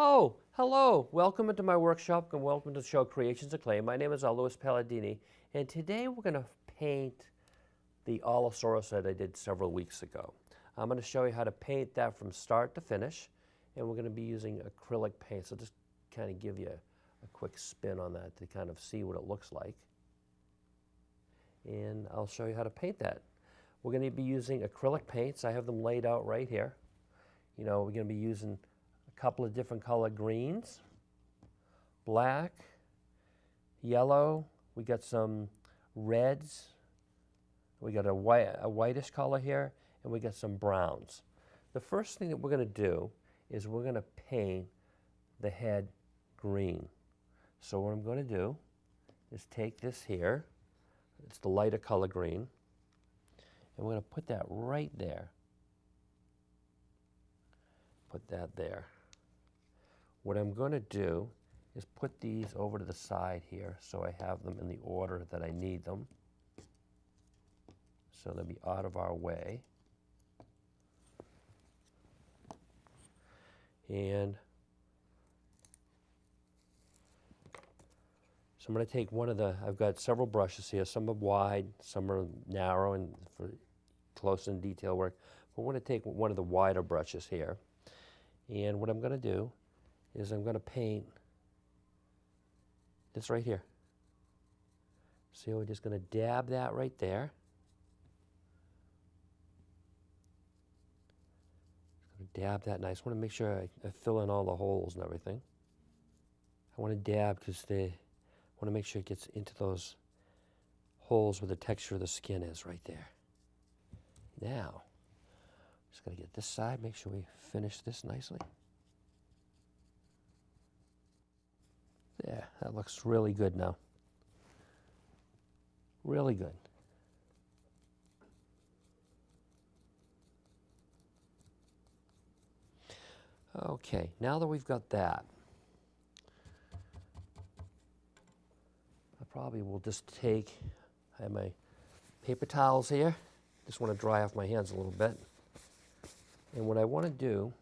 Oh, hello. Welcome into my workshop and welcome to the show Creations of Clay. My name is Louis Palladini, and today we're going to paint the Allosaurus head I did several weeks ago. I'm going to show you how to paint that from start to finish, and we're going to be using acrylic paint. So just kind of give you a quick spin on that to kind of see what it looks like. And I'll show you how to paint that. We're going to be using acrylic paints. I have them laid out right here. You know, we're going to be using a couple of different color greens, black, yellow, we got some reds, we got a whitish color here, and we got some browns. The first thing that we're going to do is we're going to paint the head green. So what I'm going to do is take this here, it's the lighter color green, and we're going to put that right there. Put that there. What I'm going to do is put these over to the side here so I have them in the order that I need them. So they'll be out of our way. And so I'm going to take one of the, I've got several brushes here. Some are wide, some are narrow and for close in detail work. But we're going to take one of the wider brushes here. And what I'm going to do is I'm going to paint this right here. So we're just going to dab that right there. Dab that nice. I want to make sure I fill in all the holes and everything. I want to dab because I want to make sure it gets into those holes where the texture of the skin is right there. Now, just got to get this side, make sure we finish this nicely. Yeah, that looks really good now. Really good. Okay, now that we've got that, I probably will just I have my paper towels here. Just want to dry off my hands a little bit. And what I want to do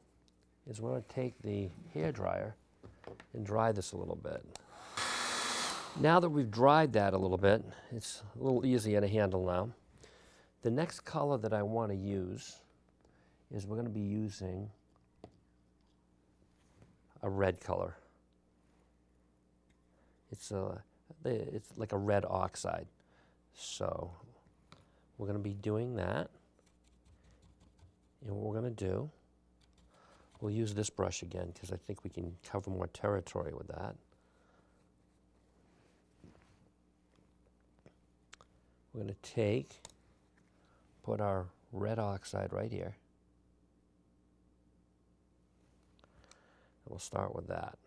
is I want to take the hairdryer and dry this a little bit. Now that we've dried that a little bit, it's a little easier to handle now. The next color that I want to use is we're going to be using a red color. It's like a red oxide. So we're going to be doing that. And what we're going to do, we'll use this brush again because I think we can cover more territory with that. We're going to put our red oxide right here. And we'll start with that.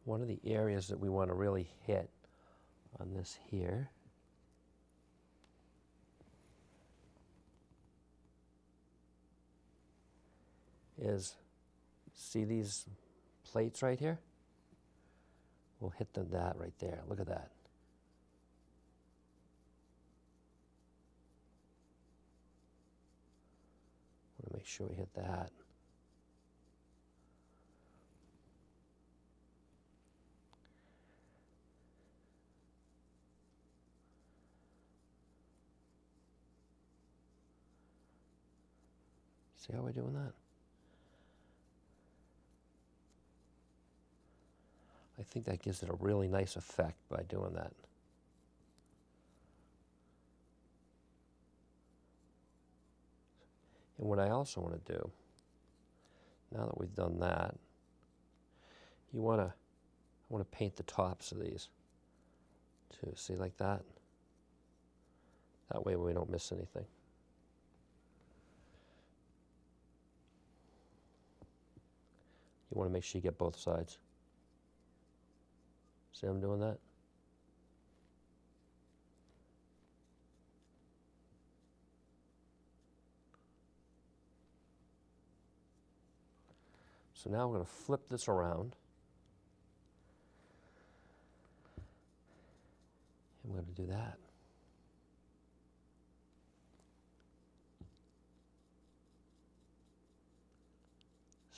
One of the areas that we want to really hit on this here is, see these plates right here? We'll hit that right there. Look at that. Want to make sure we hit that. See how we're doing that? I think that gives it a really nice effect by doing that. And what I also want to do, now that we've done that, I want to paint the tops of these too. See, like that? That way we don't miss anything. You want to make sure you get both sides. See how I'm doing that? So now we're going to flip this around. And we're going to do that.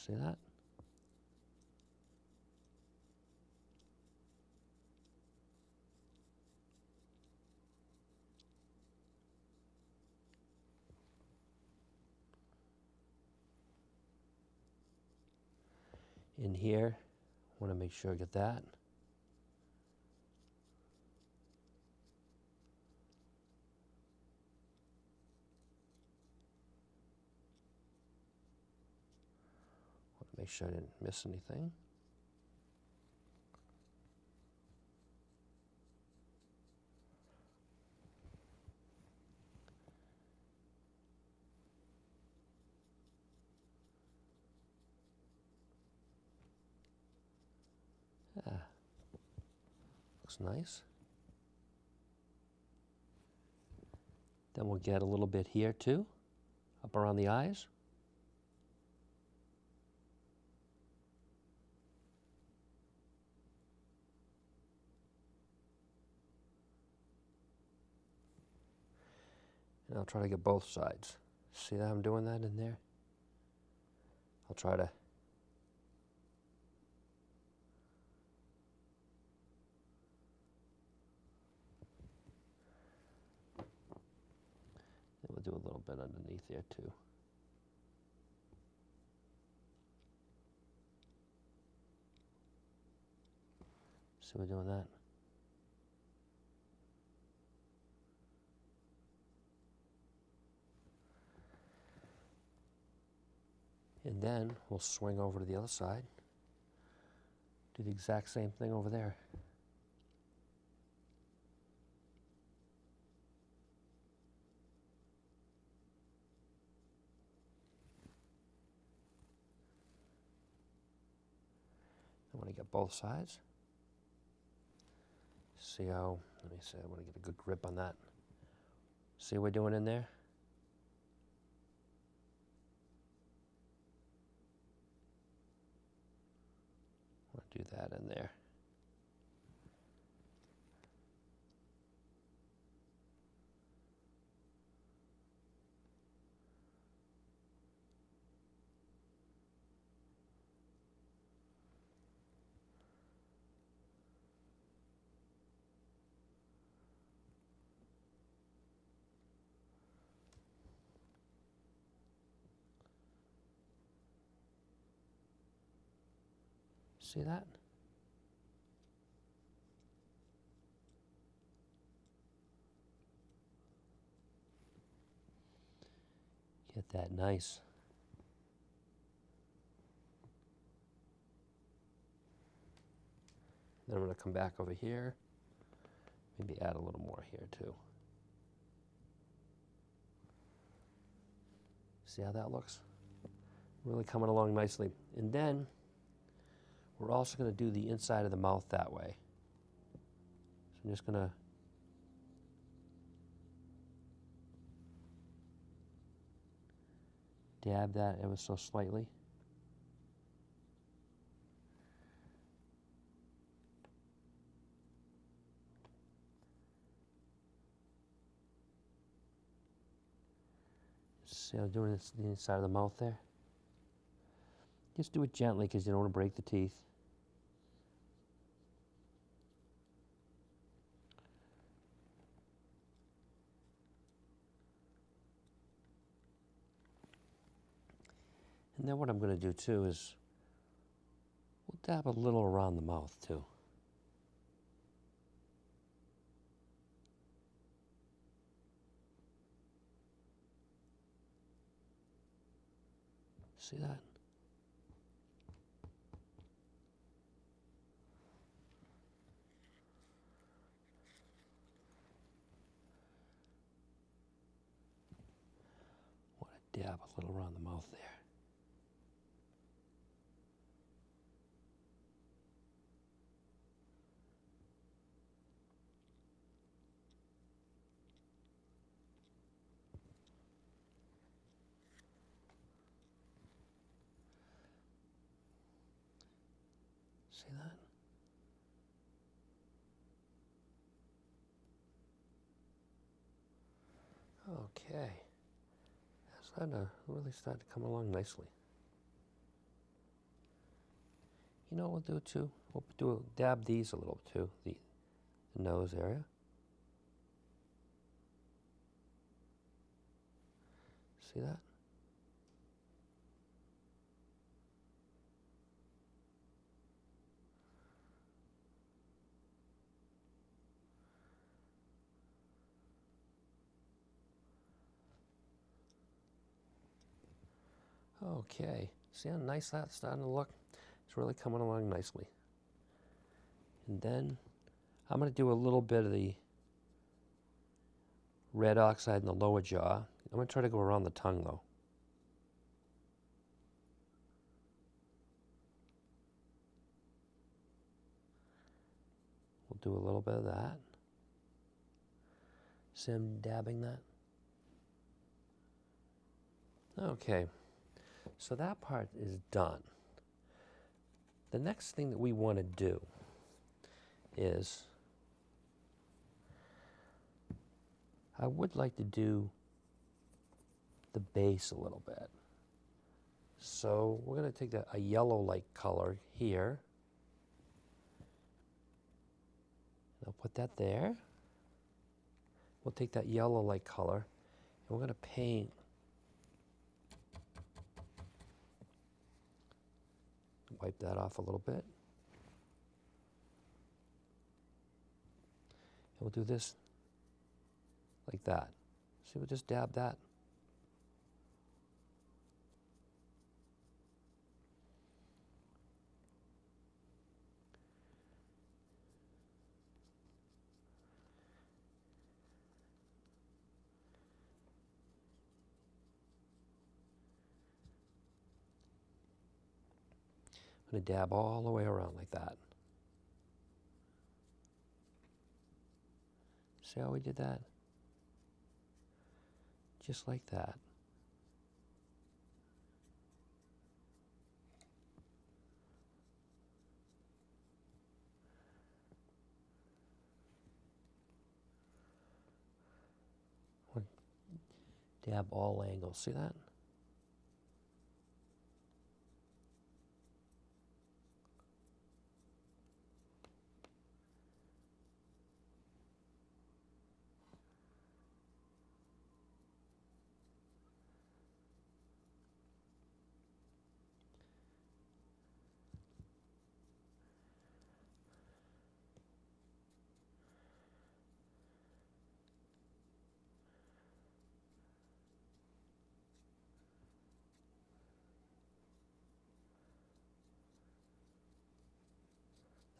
See that? In here, I want to make sure I get that. Want to make sure I didn't miss anything. Yeah, looks nice. Then we'll get a little bit here too, up around the eyes. And I'll try to get both sides. See that I'm doing that in there? I'll try to. And we'll do a little bit underneath there too. See we're doing that? And then we'll swing over to the other side. Do the exact same thing over there. I want to get both sides. See how, let me see, I want to get a good grip on that. See what we're doing in there? I want to do that in there. See that? Get that nice. Then I'm going to come back over here, maybe add a little more here too. See how that looks? Really coming along nicely. And then we're also going to do the inside of the mouth that way. So I'm just going to dab that ever so slightly. See how I'm doing this, the inside of the mouth there? Just do it gently because you don't want to break the teeth. And then what I'm going to do too is we'll dab a little around the mouth too. See that? Want to dab a little around the mouth there. See that? Okay. That's starting to really start to come along nicely. You know what we'll do too? We'll dab these a little too, the nose area. See that? Okay, see how nice that's starting to look? It's really coming along nicely. And then I'm going to do a little bit of the red oxide in the lower jaw. I'm going to try to go around the tongue though. We'll do a little bit of that. See I'm dabbing that? Okay, so that part is done. The next thing that we want to do is, I would like to do the base a little bit. So we're going to take a yellow-like color here. I'll put that there. We'll take that yellow-like color and we're going to paint wipe that off a little bit. And we'll do this like that. See, we'll just dab that. I'm going to dab all the way around like that. See how we did that? Just like that. Dab all angles. See that?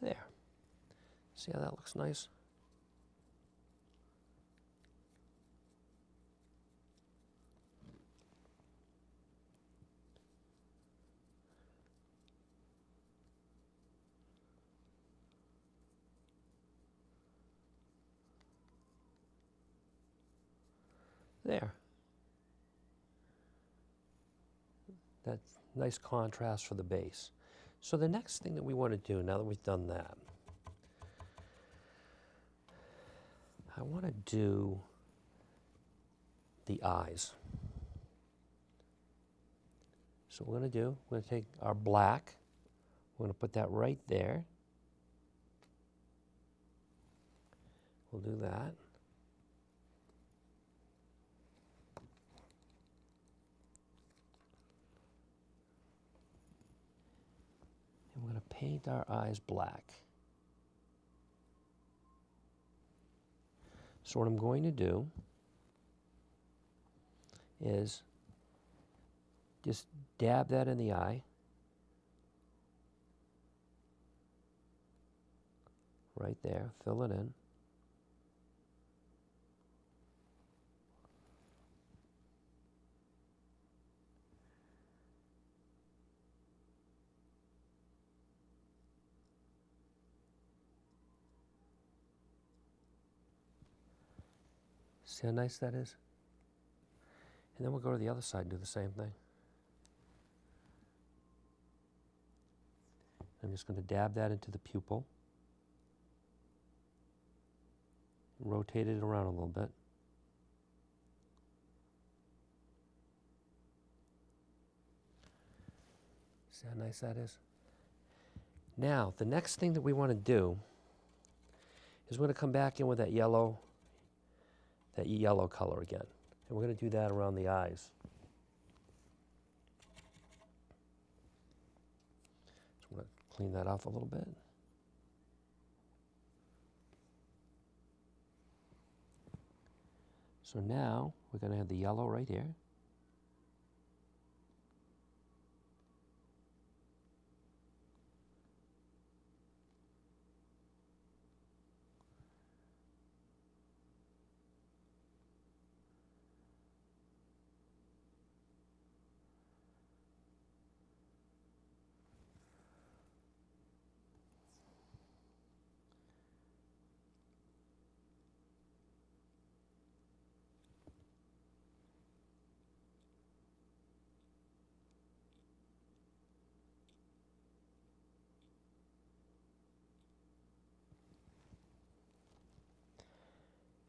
There. See how that looks nice? There. That's nice contrast for the base. So the next thing that we want to do, now that we've done that, I want to do the eyes. So what we're going to do, we're going to take our black, we're going to put that right there. We'll do that. And we're going to paint our eyes black. So what I'm going to do is just dab that in the eye. Right there, fill it in. See how nice that is? And then we'll go to the other side and do the same thing. I'm just going to dab that into the pupil. Rotate it around a little bit. See how nice that is? Now, the next thing that we want to do is we're going to come back in with that yellow color again. And we're going to do that around the eyes. So I'm going to clean that off a little bit. So now we're going to have the yellow right here.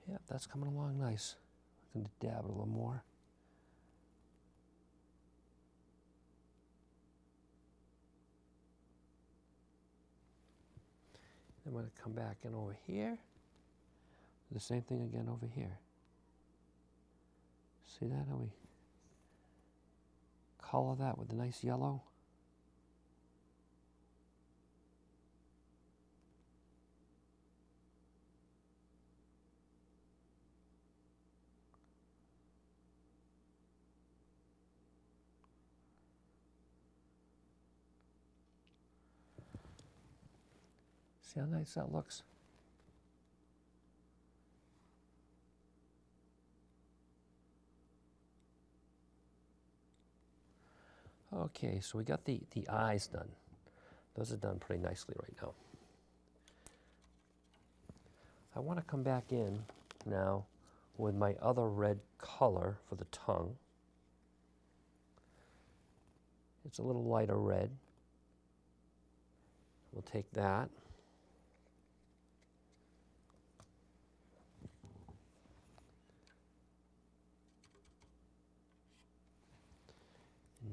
Yep, that's coming along nice. I'm going to dab it a little more. Then I'm going to come back in over here. Do the same thing again over here. See that? How we color that with a nice yellow? See how nice that looks? Okay, so we got the eyes done. Those are done pretty nicely right now. I want to come back in now with my other red color for the tongue. It's a little lighter red. We'll take that.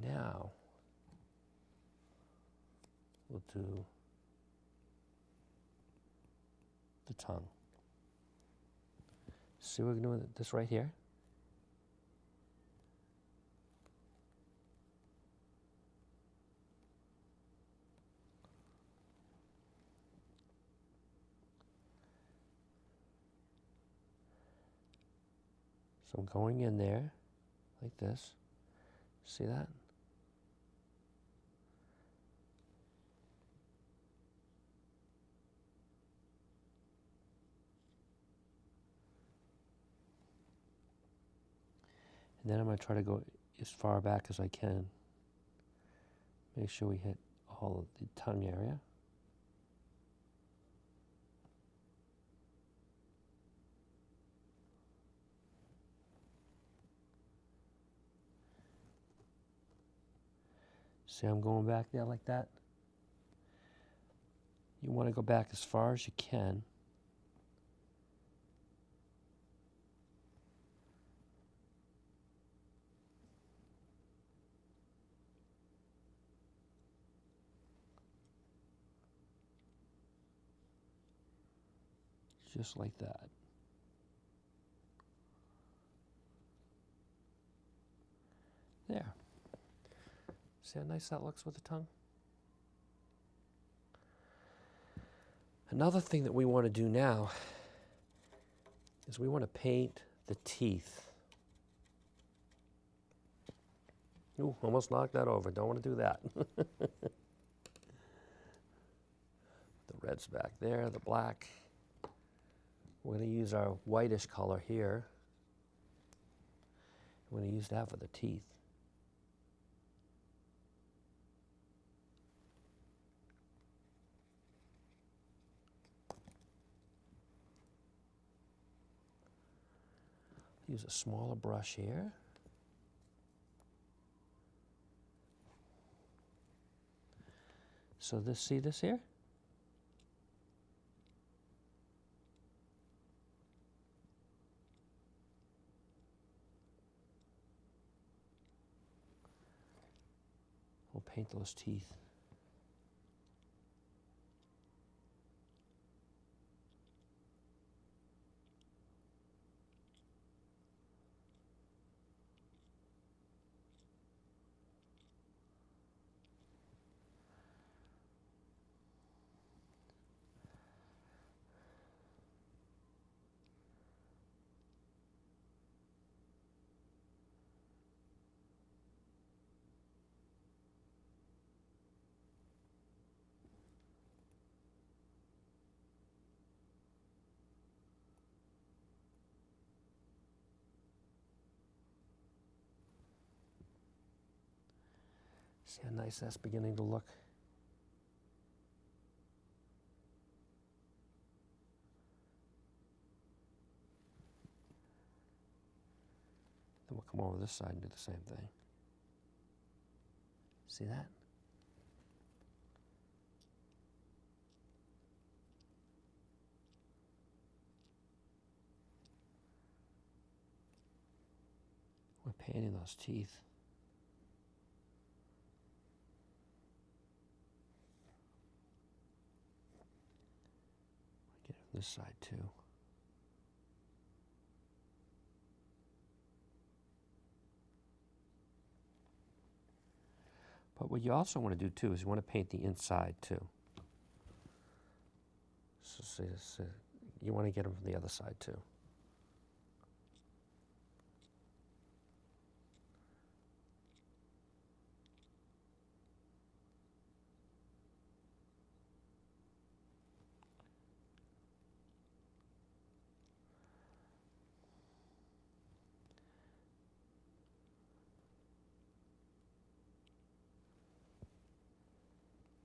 Now, we'll do the tongue. See what we're doing with this right here? So I'm going in there like this. See that? And then I'm going to try to go as far back as I can. Make sure we hit all of the tongue area. See, I'm going back there like that. You want to go back as far as you can. Just like that. There. See how nice that looks with the tongue? Another thing that we want to do now is we want to paint the teeth. Ooh, almost knocked that over. Don't want to do that. The red's back there, the black. We're going to use our whitish color here. We're going to use that for the teeth. Use a smaller brush here. So this, see this here? We'll paint those teeth. See how nice that's beginning to look? Then we'll come over this side and do the same thing. See that? We're painting those teeth. Get it on this side too. But what you also want to do too is you want to paint the inside too. So you want to get them from the other side too.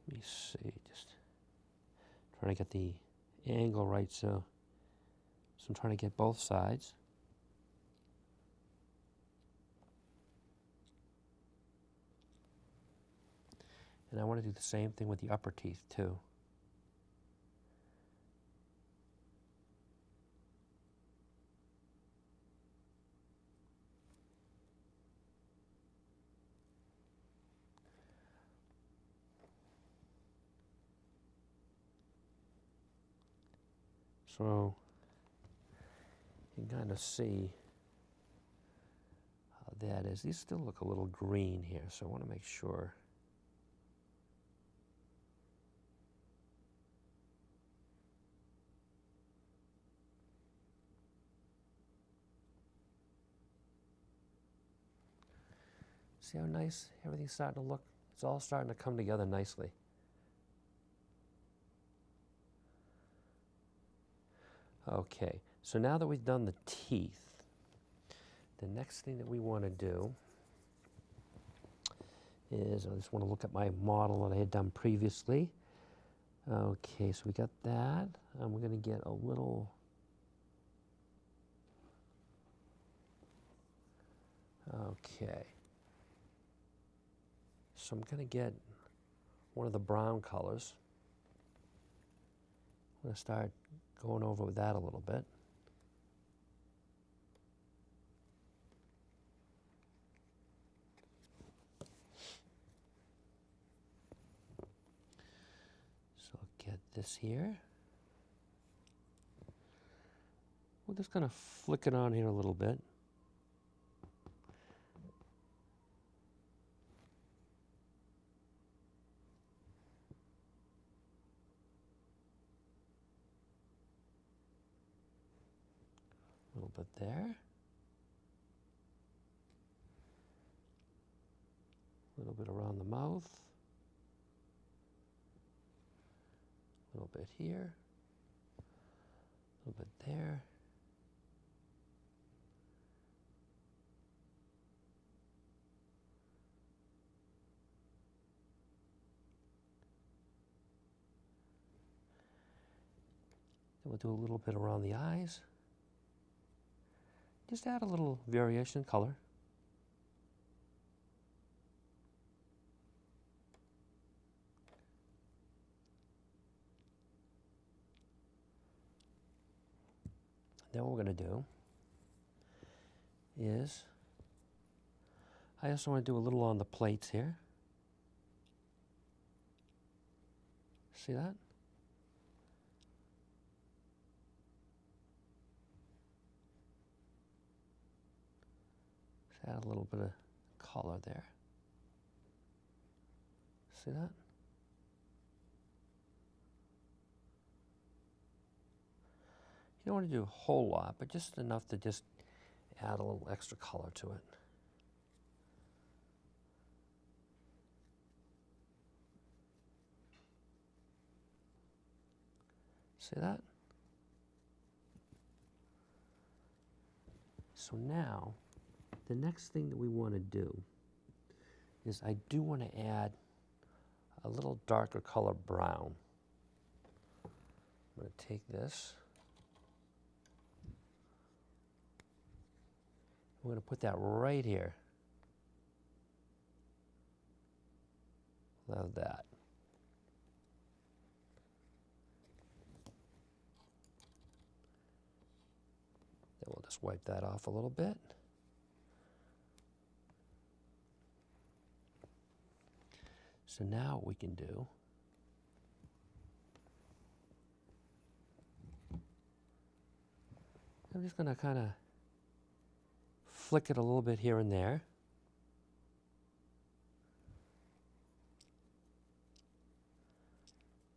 Let me see, just trying to get the angle right, so I'm trying to get both sides. And I want to do the same thing with the upper teeth too. So you can kind of see how that is. These still look a little green here, so I want to make sure. See how nice everything's starting to look? It's all starting to come together nicely. Okay, so now that we've done the teeth, the next thing that we want to do is, I just want to look at my model that I had done previously. Okay, so we got that. We're going to get a little, okay. So I'm going to get one of the brown colors. I'm going to start going over with that a little bit. So I'll get this here. We're just going to flick it on here a little bit. A little bit there. A little bit around the mouth. A little bit here. A little bit there. Then we'll do a little bit around the eyes. Just add a little variation in color. Then what we're going to do is, I also want to do a little on the plates here. See that? Just add a little bit of color there. See that? You don't want to do a whole lot, but just enough to just add a little extra color to it. See that? So now, the next thing that we want to do is I do want to add a little darker color brown. I'm going to take this. I'm going to put that right here. Love that. Then we'll just wipe that off a little bit. So now what we can do, I'm just going to kind of flick it a little bit here and there.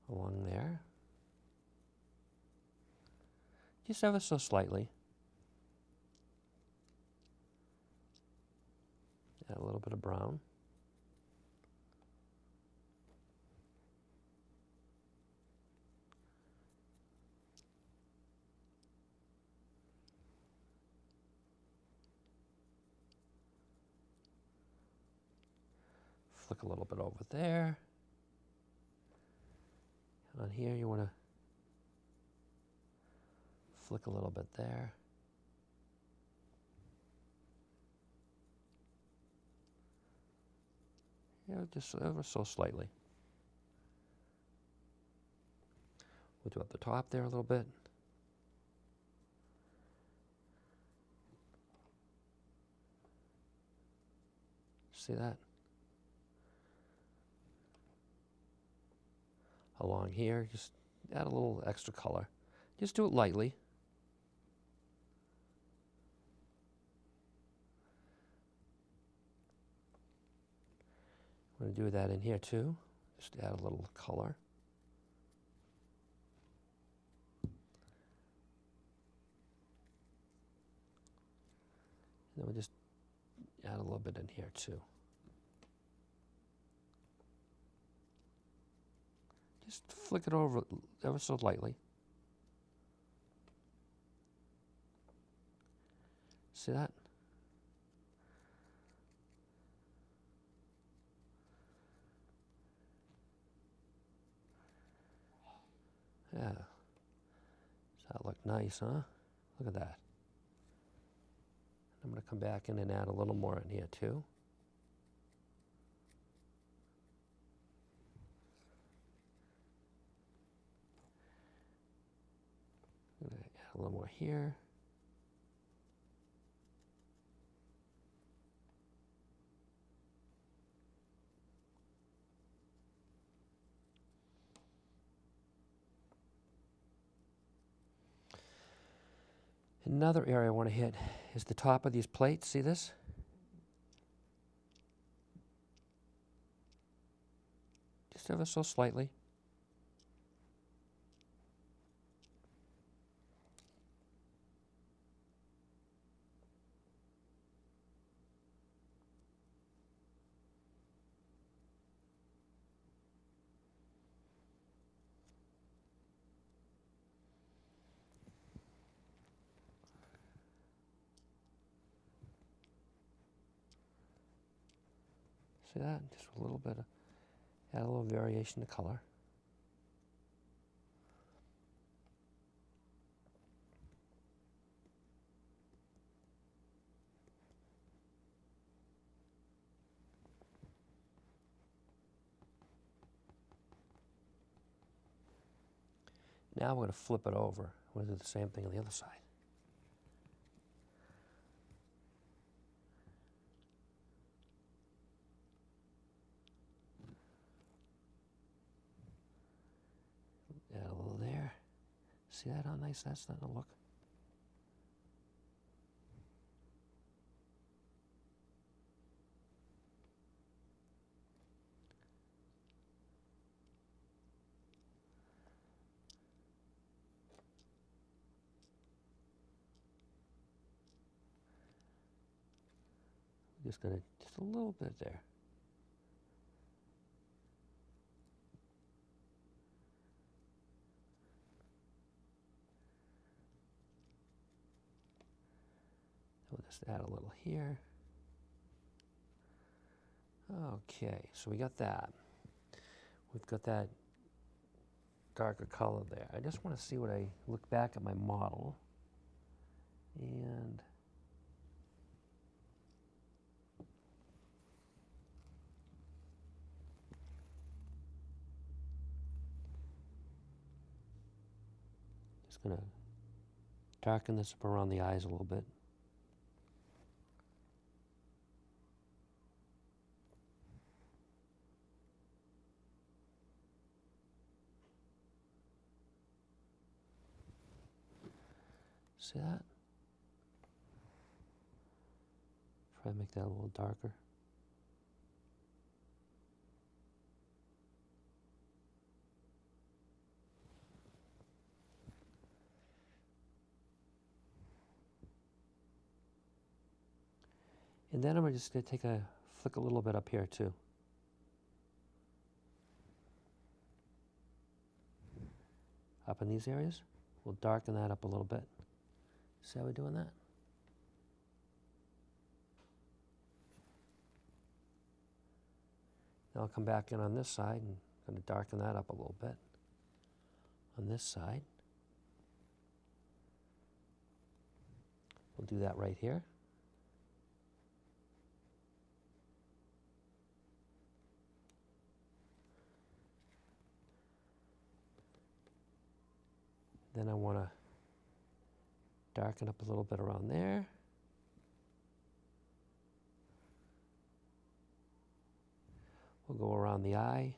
Along there. Just ever so slightly. Add a little bit of brown. Flick a little bit over there. On here you want to flick a little bit there. Yeah, just ever so slightly. We'll do up the top there a little bit. See that? Along here, just add a little extra color. Just do it lightly. I'm going to do that in here too. Just add a little color. And then we'll just add a little bit in here too. Just flick it over ever so lightly. See that? Yeah. Does that look nice, huh? Look at that. I'm going to come back in and add a little more in here too. I'm going to add a little more here. Another area I want to hit is the top of these plates. See this? Just ever so slightly. See that? Just a little bit of, add a little variation of color. Now we're going to flip it over. We're going to do the same thing on the other side. Add a little there. See that, how nice that's starting to look? Just gonna, just a little bit there. We'll just add a little here. Okay, so we got that. We've got that darker color there. I just want to see what I look back at my model and just going to darken this up around the eyes a little bit. See that? Try to make that a little darker. And then I'm just going to take a flick a little bit up here too. Up in these areas. We'll darken that up a little bit. See how we're doing that? Now I'll come back in on this side and I'm going to darken that up a little bit on this side. We'll do that right here. Then I want to darken up a little bit around there. We'll go around the eye.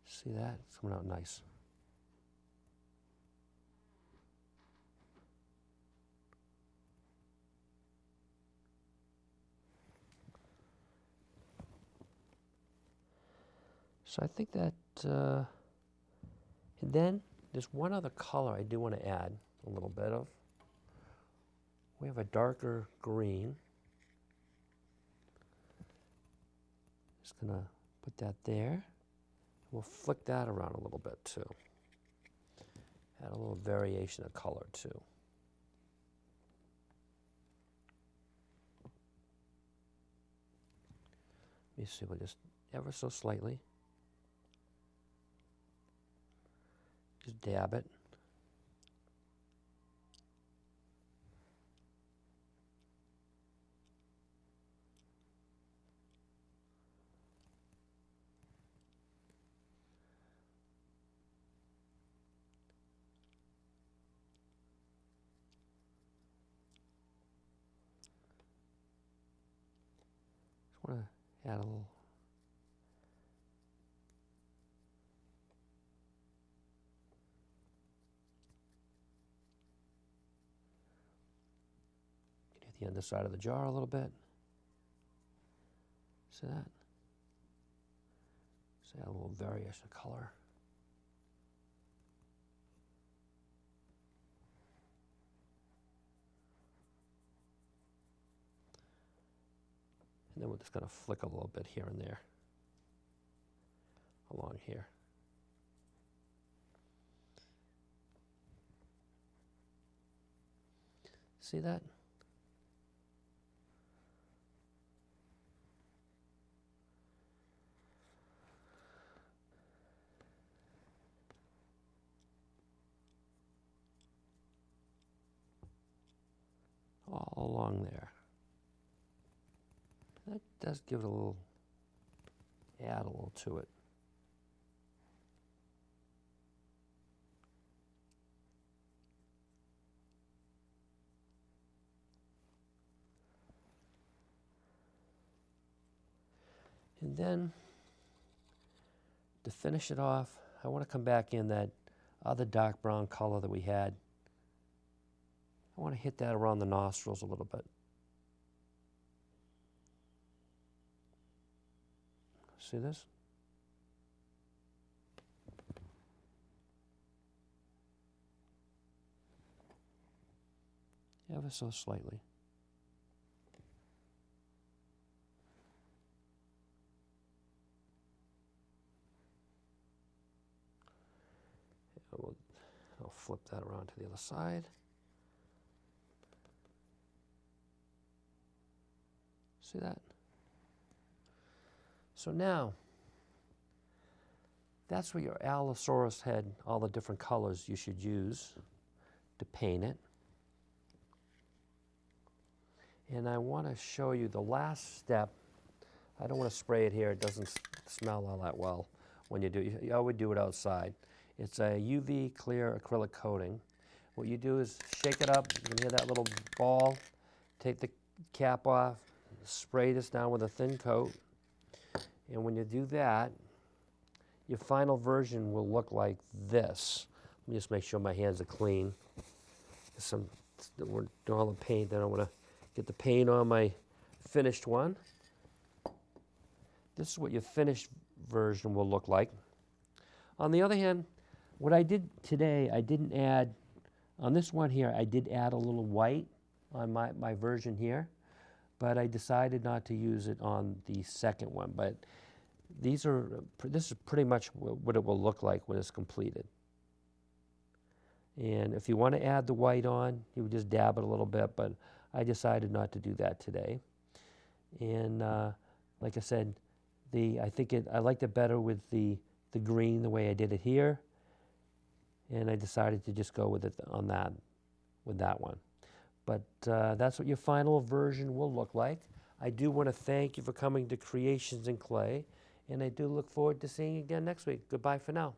See that? It's coming out nice. So I think that, and then there's one other color I do want to add a little bit of. We have a darker green. Just gonna put that there. We'll flick that around a little bit too. Add a little variation of color too. Let me see, we'll just ever so slightly. Just dab it. Just want to add a little. Get the underside of the jar a little bit. See that? Just add a little variation of color. And then we're just going to flick a little bit here and there along here. See that? All along there. That does give it a little, add a little to it. And then, to finish it off, I want to come back in that other dark brown color that we had. I want to hit that around the nostrils a little bit. See this? Ever so slightly. I'll flip that around to the other side. See that? So now, that's where your Allosaurus head, all the different colors you should use to paint it. And I want to show you the last step. I don't want to spray it here. It doesn't smell all that well when you do it. I would do it outside. It's a UV clear acrylic coating. What you do is shake it up. You can hear that little ball. Take the cap off. Spray this down with a thin coat. And when you do that, your final version will look like this. Let me just make sure my hands are clean. We're doing all the paint. I don't want to get the paint on my finished one. This is what your finished version will look like. On the other hand, what I did today, I didn't add, on this one here, I did add a little white on my version here, but I decided not to use it on the second one. But this is pretty much what it will look like when it's completed. And if you want to add the white on, you would just dab it a little bit, but I decided not to do that today. And like I said, I liked it better with the green the way I did it here, and I decided to just go with it with that one. But that's what your final version will look like. I do want to thank you for coming to Creations in Clay, and I do look forward to seeing you again next week. Goodbye for now.